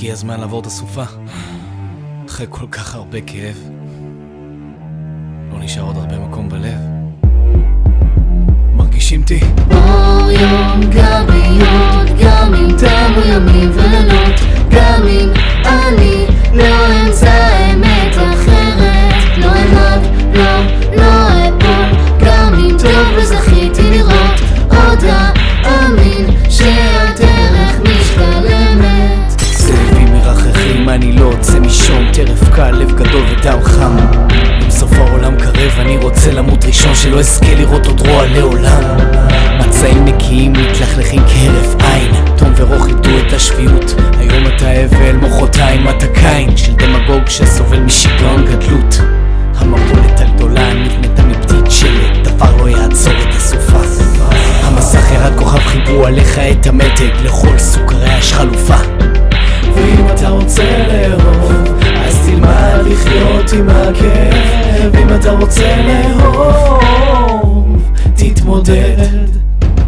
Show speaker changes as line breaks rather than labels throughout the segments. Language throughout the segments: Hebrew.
הגיע הזמן לעבור את הסופה. אחרי כל כך הרבה כאב לא נשאר עוד הרבה מקום בלב. מרגישים אותי?
אור יום גביות, גם אם תמו ימים ולילות, גם אם אני לא אמצא האמת אחרת, לא אלמד, לא אפול, גם אם טוב וזכיתי לראות עוד האמין שהדרך משתלמת.
סביבי מרחכים, אני לא רוצה משום טרף קל, לב גדול ודם חם. אם סוף העולם קרב, אני רוצה למות ראשון, שלא אזכה לראות עוד רוע לעולם. מצעים נקיים מתלכלכים כהרף עין, תום ורוח איתו את השפיות. היום אתה אבל, מחרתיים אתה קין של דמגוג שסובל משיגעון גדלות. המפולת הגדולה נבנתה מפתית שלט, דבר לא יעצור את הסופה. המסך ירד כוכב, חיברו עליך את המתג, לכל סוכריה יש חלופה. ואם אתה רוצה לאהוב, אז תלמד לחיות עם הכאב. אם אתה רוצה לאהוב, תתמודד.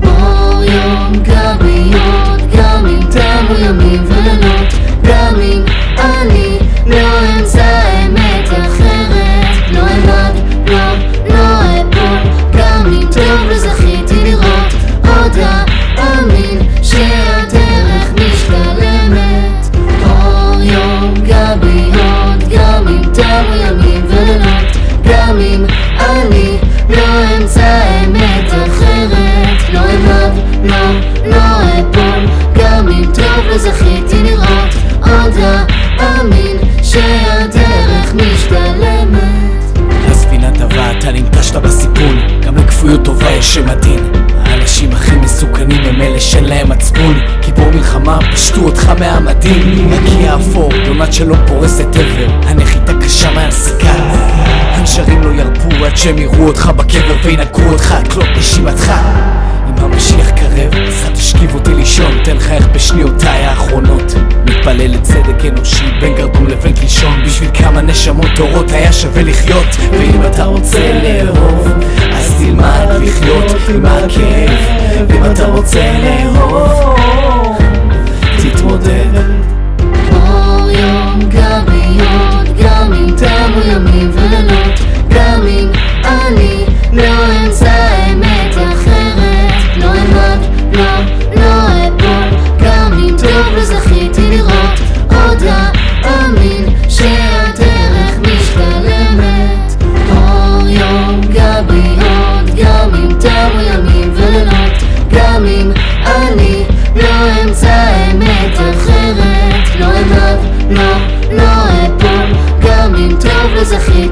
אור יום גביות, גם אם תמו ימים ולילות, גם אם אני לא אמצא האמת אחרת, לא אלמד, לא אפול, גם אם טוב וזכיתי לראות עוד האמין שהדרך משתלמת. אור יום גביות, גם אם תמו ימים ולילות, גם אם אני לא אמצא האמת אחרת, לא אלמד, לא אפול, גם אם טוב וזכיתי לראות עוד האמין שהדרך משתלמת.
הספינה טבעה, אתה ננטשת בסיפון, גם לכפויות טובה יש שם הדין. האנשים הכי מסוכנים הם אלה שאין להם מצפון, גיבור מלחמה פשטו אותך מהמדים. מגיע אפור, יונת שלא פורסת עבר, הנחיתה קשה מהנסיקה. הנשרים לא ירפו עד שהם יראו אותך בקבר וינקו אותך עד כלות נשימתך. אם המשיח קרב, אז תשכיב אותי לישון, תן לך איך בשניותיי האחרונות. מתפלל לצדק אנושי בין גרדום לבין קלישון, בשביל כמה נשמות תורות היה שווה לחיות. ואם אתה רוצה לאהוב, אז תלמד לחיות עם הכאב. ואם אתה רוצה לאהוב, תתמודד.
אור יום גביות, גם אם תמו ימים ולילות, גם אם אני לא אמצא האמת אחרת, לא אלמד, לא אפול, גם אם טוב וזכיתי לראות עוד האמין שהדרך משתלמת. אור יום גביות, גם אם תמו ימים ולילות, גם אם אני לא אמצא האמת אחרת, לא אלמד, לא אפול, גם אם טוב וזכיתי